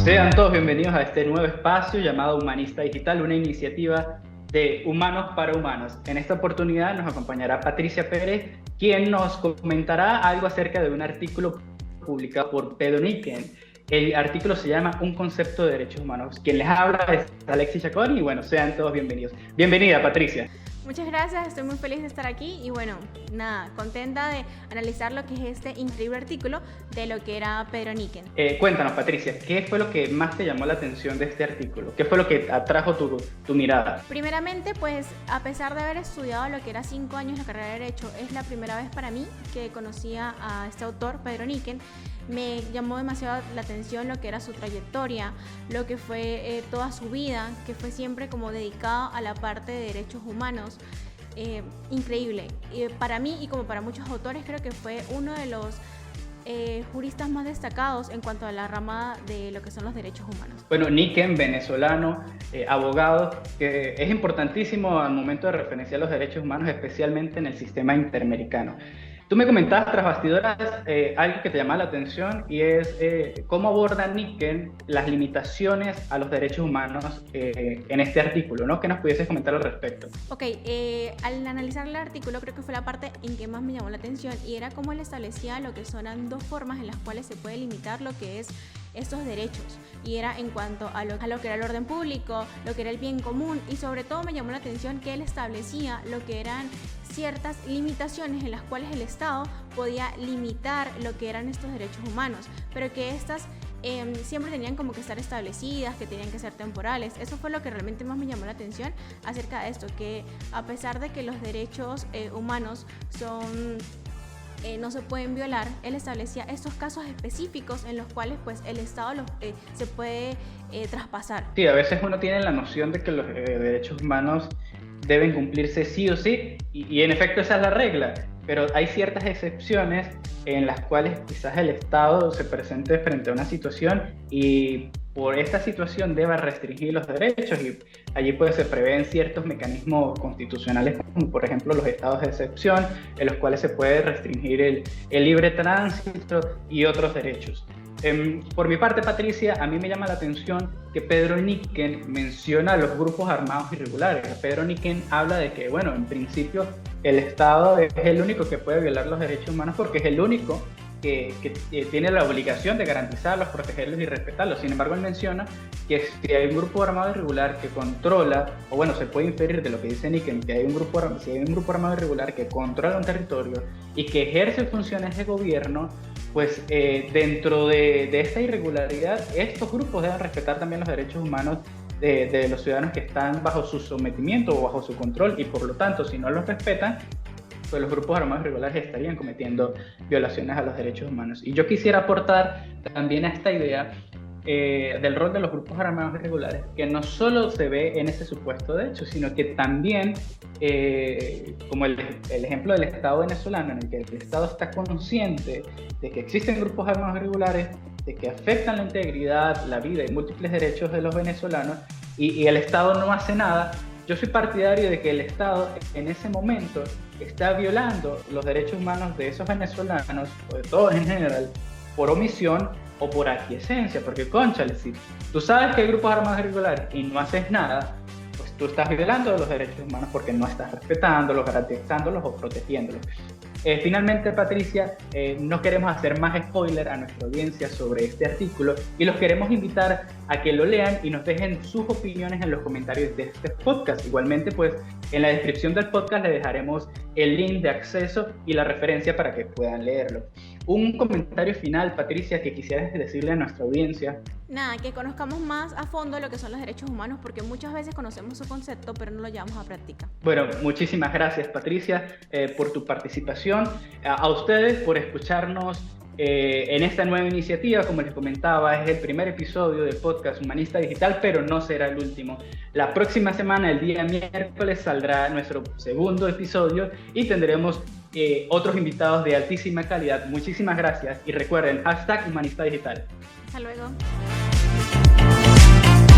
Sean todos bienvenidos a este nuevo espacio llamado Humanista Digital, una iniciativa de Humanos para Humanos. En esta oportunidad nos acompañará Patricia Pérez, quien nos comentará algo acerca de un artículo publicado por Pedro Niken. El artículo se llama Un concepto de derechos humanos. Quien les habla es Alexis Chacón y bueno, sean todos bienvenidos. Bienvenida, Patricia. Muchas gracias, estoy muy feliz de estar aquí y bueno, nada, contenta de analizar lo que es este increíble artículo de lo que era Pedro Niken. Cuéntanos, Patricia, ¿qué fue lo que más te llamó la atención de este artículo? ¿Qué fue lo que atrajo tu mirada? Primeramente, pues a pesar de haber estudiado lo que era 5 años la carrera de Derecho, es la primera vez para mí que conocía a este autor, Pedro Niken. Me llamó demasiado la atención lo que era su trayectoria, lo que fue toda su vida, que fue siempre como dedicado a la parte de derechos humanos. Increíble. Para mí y como para muchos autores creo que fue uno de los juristas más destacados en cuanto a la rama de lo que son los derechos humanos. Bueno, Niken, venezolano, abogado, que es importantísimo al momento de referenciar los derechos humanos, especialmente en el sistema interamericano. Tú me comentabas tras bastidores algo que te llama la atención y es cómo aborda Niken las limitaciones a los derechos humanos en este artículo, ¿no? ¿Qué nos pudieses comentar al respecto? Ok, al analizar el artículo creo que fue la parte en que más me llamó la atención y era cómo él establecía lo que son dos formas en las cuales se puede limitar lo que es estos derechos, y era en cuanto a lo que era el orden público, lo que era el bien común, y sobre todo me llamó la atención que él establecía lo que eran ciertas limitaciones en las cuales el Estado podía limitar lo que eran estos derechos humanos, pero que estas siempre tenían como que estar establecidas, que tenían que ser temporales. Eso fue lo que realmente más me llamó la atención acerca de esto, que a pesar de que los derechos humanos no se pueden violar, él establecía estos casos específicos en los cuales pues el Estado se puede traspasar. Sí, a veces uno tiene la noción de que los derechos humanos deben cumplirse sí o sí, y en efecto esa es la regla, pero hay ciertas excepciones en las cuales quizás el Estado se presente frente a una situación y por esta situación deba restringir los derechos, y allí pues se prevén ciertos mecanismos constitucionales, como por ejemplo los estados de excepción, en los cuales se puede restringir el libre tránsito y otros derechos. Por mi parte, Patricia, a mí me llama la atención que Pedro Niken menciona a los grupos armados irregulares. Pedro Niken habla de que, bueno, en principio el Estado es el único que puede violar los derechos humanos porque es el único que tiene la obligación de garantizarlos, protegerlos y respetarlos. Sin embargo, él menciona que si hay un grupo armado irregular que controla, o bueno, se puede inferir de lo que dice Niken, que si hay un grupo armado irregular que controla un territorio y que ejerce funciones de gobierno, pues dentro de esta irregularidad, estos grupos deben respetar también los derechos humanos de los ciudadanos que están bajo su sometimiento o bajo su control, y por lo tanto, si no los respetan, pues los grupos armados irregulares estarían cometiendo violaciones a los derechos humanos. Y yo quisiera aportar también a esta idea del rol de los grupos armados irregulares, que no solo se ve en ese supuesto de hecho, sino que también, como el ejemplo del Estado venezolano, en el que el Estado está consciente de que existen grupos armados irregulares, de que afectan la integridad, la vida y múltiples derechos de los venezolanos, y el Estado no hace nada. Yo soy partidario de que el Estado en ese momento está violando los derechos humanos de esos venezolanos, o de todos en general, por omisión o por aquiescencia, porque cónchale, si tú sabes que hay grupos armados irregulares y no haces nada, pues tú estás violando los derechos humanos porque no estás respetándolos, garantizándolos o protegiéndolos. Finalmente, Patricia, no queremos hacer más spoiler a nuestra audiencia sobre este artículo y los queremos invitar a que lo lean y nos dejen sus opiniones en los comentarios de este podcast. Igualmente, pues en la descripción del podcast les dejaremos el link de acceso y la referencia para que puedan leerlo. Un comentario final, Patricia, que quisieras decirle a nuestra audiencia. Nada, que conozcamos más a fondo lo que son los derechos humanos, porque muchas veces conocemos su concepto, pero no lo llevamos a práctica. Bueno, muchísimas gracias, Patricia, por tu participación. A ustedes por escucharnos en esta nueva iniciativa. Como les comentaba, es el primer episodio del podcast Humanista Digital, pero no será el último. La próxima semana, el día miércoles, saldrá nuestro segundo episodio y tendremos otros invitados de altísima calidad. Muchísimas gracias y recuerden, #Humanista Digital. Hasta luego.